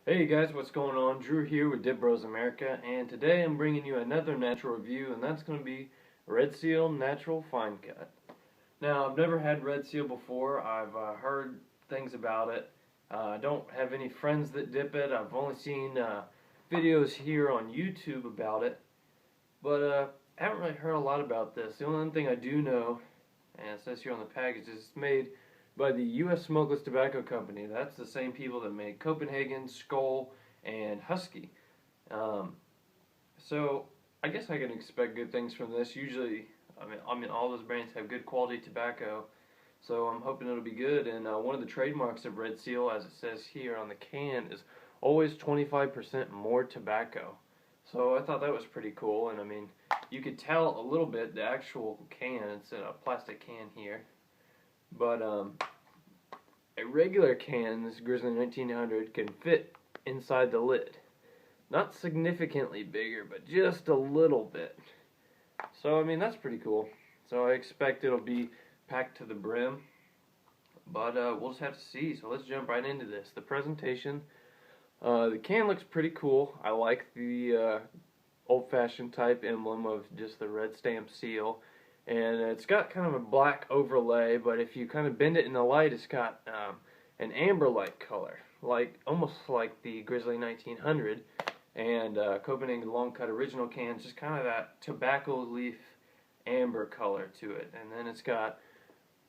Hey guys, what's going on? Drew here with DipBros America, and today I'm bringing you another natural review, and that's going to be Red Seal Natural Fine Cut. Now, I've never had Red Seal before. I've heard things about it. I don't have any friends that dip it. I've only seen videos here on YouTube about it, but I haven't really heard a lot about this. The only thing I do know, and it says here on the package, is it's made by the U.S. Smokeless Tobacco Company. That's the same people that made Copenhagen, Skoal, and Husky. Um, so I guess I can expect good things from this. Usually, I mean, all those brands have good quality tobacco, so I'm hoping it'll be good. And one of the trademarks of Red Seal, as it says here on the can, is always 25% more tobacco. So I thought that was pretty cool. And I mean, you could tell a little bit the actual can. It's in a plastic can here. But a regular can, this Grizzly 1900, can fit inside the lid. Not significantly bigger, but just a little bit. So, I mean, that's pretty cool. So I expect it'll be packed to the brim. But we'll just have to see. So let's jump right into this. The presentation. The can looks pretty cool. I like the old-fashioned type emblem of just the red stamp seal. And it's got kind of a black overlay, but if you kind of bend it in the light, it's got an amber-like color, like almost like the Grizzly 1900 and Copenhagen Long Cut original cans, just kind of that tobacco leaf amber color to it. And then it's got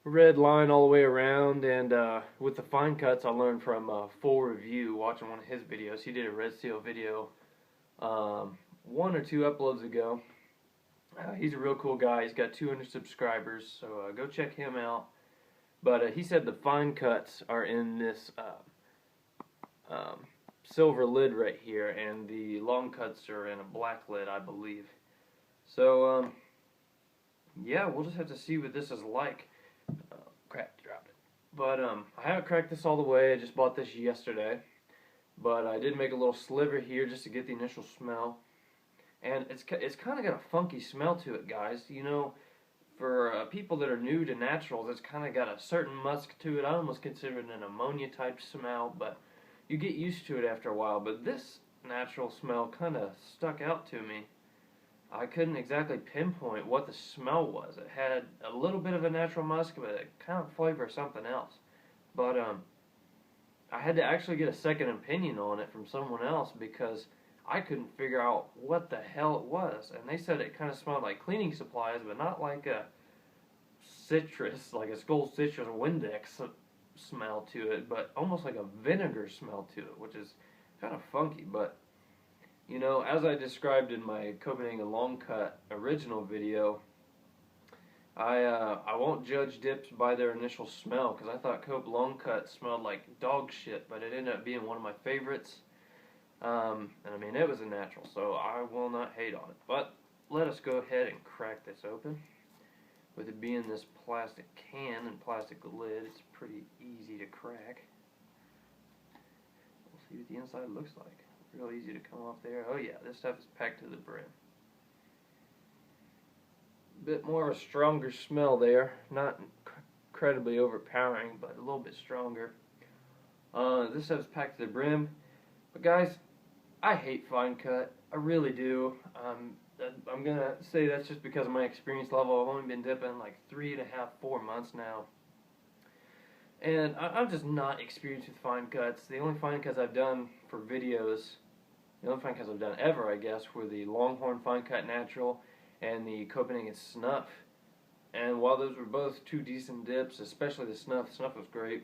a red line all the way around, and with the fine cuts, I learned from Full Review, watching one of his videos. He did a Red Seal video 1 or 2 uploads ago. He's a real cool guy. He's got 200 subscribers, so go check him out. But he said the fine cuts are in this silver lid right here, and the long cuts are in a black lid, I believe. So, yeah, we'll just have to see what this is like. Crap, dropped it. But I haven't cracked this all the way. I just bought this yesterday. But I did make a little sliver here just to get the initial smell. And it's kind of got a funky smell to it, guys. You know, for people that are new to naturals, it's kind of got a certain musk to it. I almost consider it an ammonia-type smell, but you get used to it after a while. But this natural smell kind of stuck out to me. I couldn't exactly pinpoint what the smell was. It had a little bit of a natural musk, but it kind of flavor something else. But I had to actually get a second opinion on it from someone else because I couldn't figure out what the hell it was. And they said it kind of smelled like cleaning supplies, but not like a citrus, like a Skoal citrus or Windex smell to it, but almost like a vinegar smell to it, which is kind of funky. But, you know, as I described in my Copenhagen Long Cut original video, I won't judge dips by their initial smell, because I thought Cope Long Cut smelled like dog shit, but it ended up being one of my favorites. And I mean, it was a natural, so I will not hate on it. But let us go ahead and crack this open. With it being this plastic can and plastic lid, it's pretty easy to crack. We'll see what the inside looks like. Real easy to come off there. Oh yeah, this stuff is packed to the brim. A bit more of a stronger smell there. Not incredibly overpowering, but a little bit stronger. This stuff is packed to the brim. But guys, I hate fine cut. I really do. I'm going to say that's just because of my experience level. I've only been dipping like 3.5, 4 months now. And I'm just not experienced with fine cuts. The only fine cuts I've done for videos, the only fine cuts I've done ever, I guess, were the Longhorn Fine Cut Natural and the Copenhagen Snuff. And while those were both 2 decent dips, especially the Snuff was great.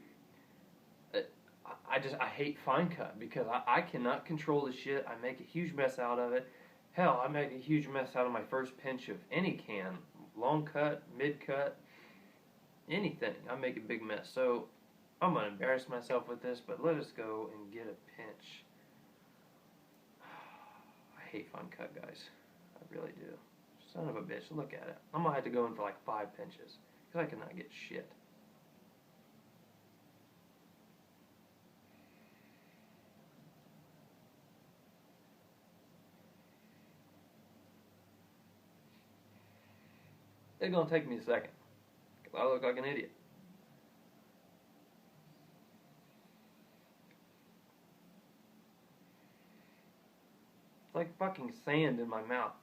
I hate fine cut because I cannot control the shit. I make a huge mess out of it. Hell, I make a huge mess out of my first pinch of any can. Long cut, mid cut, anything. I make a big mess. So I'm going to embarrass myself with this, but let us go and get a pinch. I hate fine cut, guys. I really do. Son of a bitch, look at it. I'm going to have to go in for like 5 pinches because I cannot get shit. It's going to take me a second, because I look like an idiot. like fucking sand in my mouth.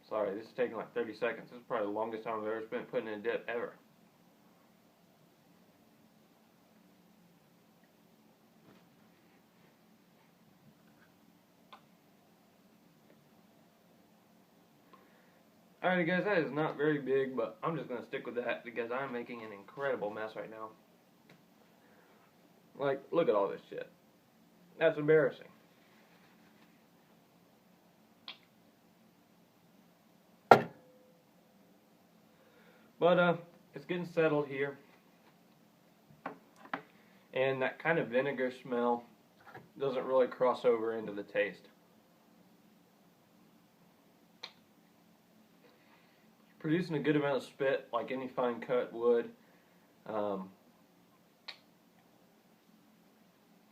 Sorry, this is taking like 30 seconds. This is probably the longest time I've ever spent putting in a dip ever. Alrighty guys, that is not very big, but I'm just going to stick with that because I'm making an incredible mess right now. Like, look at all this shit. That's embarrassing. But, it's getting settled here. And that kind of vinegar smell doesn't really cross over into the taste. Producing a good amount of spit, like any fine cut would.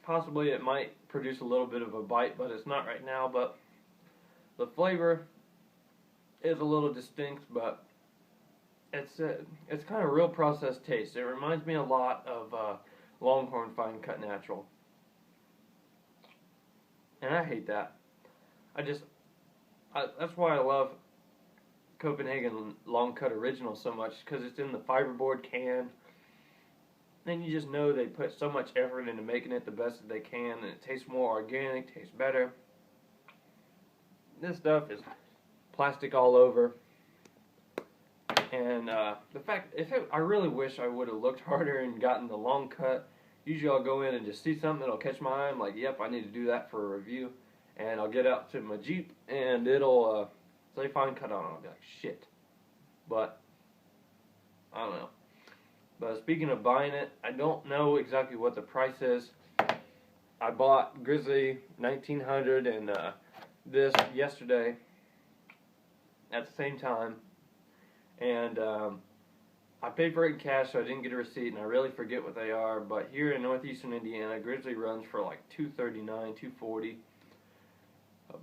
Possibly it might produce a little bit of a bite, but it's not right now. But the flavor is a little distinct, but it's kind of real processed taste. It reminds me a lot of Longhorn Fine Cut Natural, and I hate that. That's why I love Copenhagen Long Cut Original so much, because it's in the fiberboard can. And you just know they put so much effort into making it the best that they can, and it tastes more organic, tastes better. This stuff is plastic all over. And the fact, I really wish I would have looked harder and gotten the long cut. Usually I'll go in and just see something that'll catch my eye. I'm like, yep, I need to do that for a review. And I'll get out to my Jeep and it'll say fine cut on it. I'll be like, shit. But, I don't know. But speaking of buying it, I don't know exactly what the price is. I bought Grizzly 1900 and this yesterday at the same time. And I paid for it in cash, so I didn't get a receipt, and I really forget what they are. But here in northeastern Indiana, Grizzly runs for like $239, $240.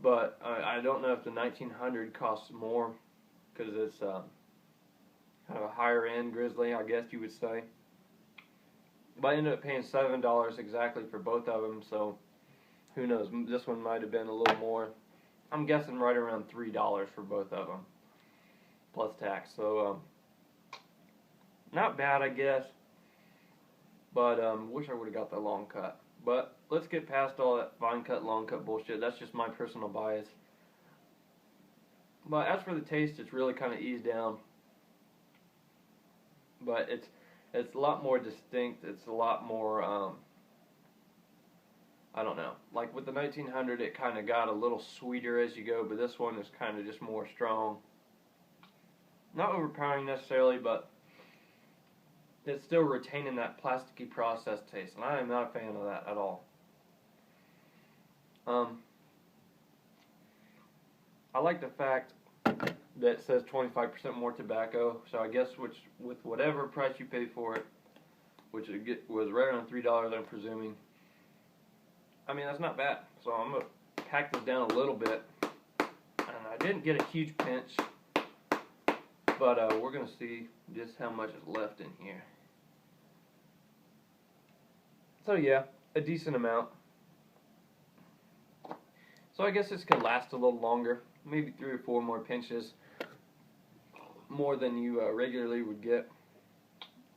But I don't know if the 1900 costs more, because it's kind of a higher end Grizzly, I guess you would say. But I ended up paying $7 exactly for both of them, so who knows? This one might have been a little more. I'm guessing right around $3 for both of them, plus tax. So not bad, I guess. But wish I would have got the long cut. But let's get past all that fine cut, long cut bullshit. That's just my personal bias. But as for the taste, it's really kind of eased down. But it's a lot more distinct. It's a lot more, I don't know. Like with the 1900, it kind of got a little sweeter as you go, but this one is kind of just more strong. Not overpowering necessarily, but it's still retaining that plasticky processed taste, and I am not a fan of that at all. I like the fact that it says 25% more tobacco, so I guess with whatever price you pay for it, which was right around $3, I'm presuming. I mean, that's not bad. So I'm going to pack this down a little bit. And I didn't get a huge pinch, but we're going to see just how much is left in here. So yeah, a decent amount. So I guess this could last a little longer, maybe 3 or 4 more pinches, more than you regularly would get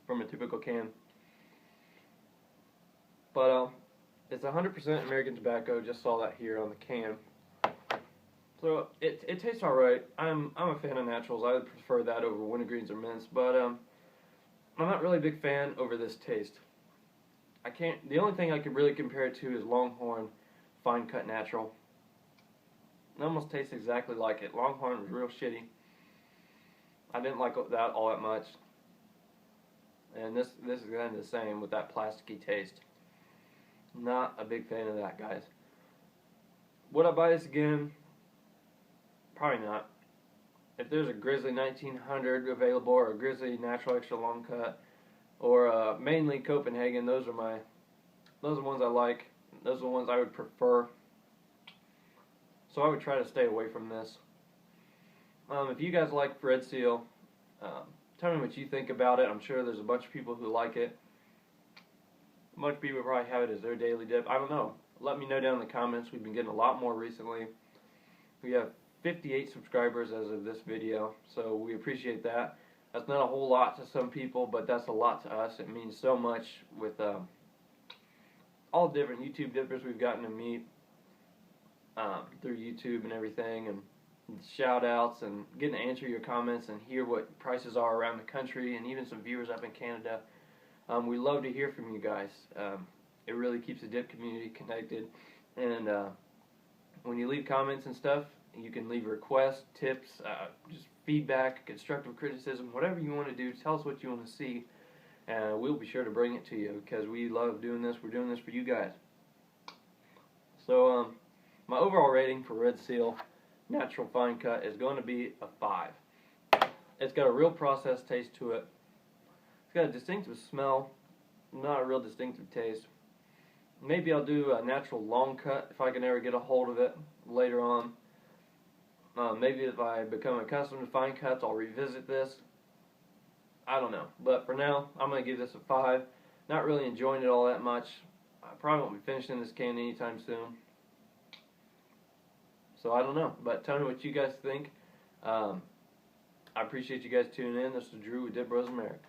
from a typical can. But it's 100% American tobacco. Just saw that here on the can. So it tastes all right. I'm a fan of naturals. I would prefer that over wintergreens or mints, but I'm not really a big fan over this taste. The only thing I could really compare it to is Longhorn Fine Cut Natural. It almost tastes exactly like it. Longhorn was real shitty. I didn't like that all that much. And this is kind of the same with that plasticky taste. Not a big fan of that, guys. Would I buy this again? Probably not. If there's a Grizzly 1900 available, or a Grizzly Natural Extra Long Cut, or mainly Copenhagen, those are the ones I like. Those are the ones I would prefer. So I would try to stay away from this. If you guys like Red Seal, Tell me what you think about it. I'm sure there's a bunch of people who like it. A bunch of people probably have it as their daily dip. I don't know. Let me know down in the comments. We've been getting a lot more recently. We have 58 subscribers as of this video, so we appreciate that. That's not a whole lot to some people, but that's a lot to us. It means so much with all the different YouTube dippers we've gotten to meet through YouTube and everything, and shout outs and getting to answer your comments and hear what prices are around the country, and even some viewers up in Canada. We love to hear from you guys. It really keeps the dip community connected, and when you leave comments and stuff, you can leave requests, tips, just feedback, constructive criticism, whatever you want to do. Tell us what you want to see, and we'll be sure to bring it to you because we love doing this. We're doing this for you guys. So my overall rating for Red Seal Natural Fine Cut is going to be a 5. It's got a real processed taste to it. It's got a distinctive smell, not a real distinctive taste. Maybe I'll do a natural long cut if I can ever get a hold of it later on. Maybe if I become accustomed to fine cuts, I'll revisit this. I don't know. But for now, I'm going to give this a 5. Not really enjoying it all that much. I probably won't be finishing this can anytime soon. So I don't know. But tell me what you guys think. I appreciate you guys tuning in. This is Drew with DipBros America.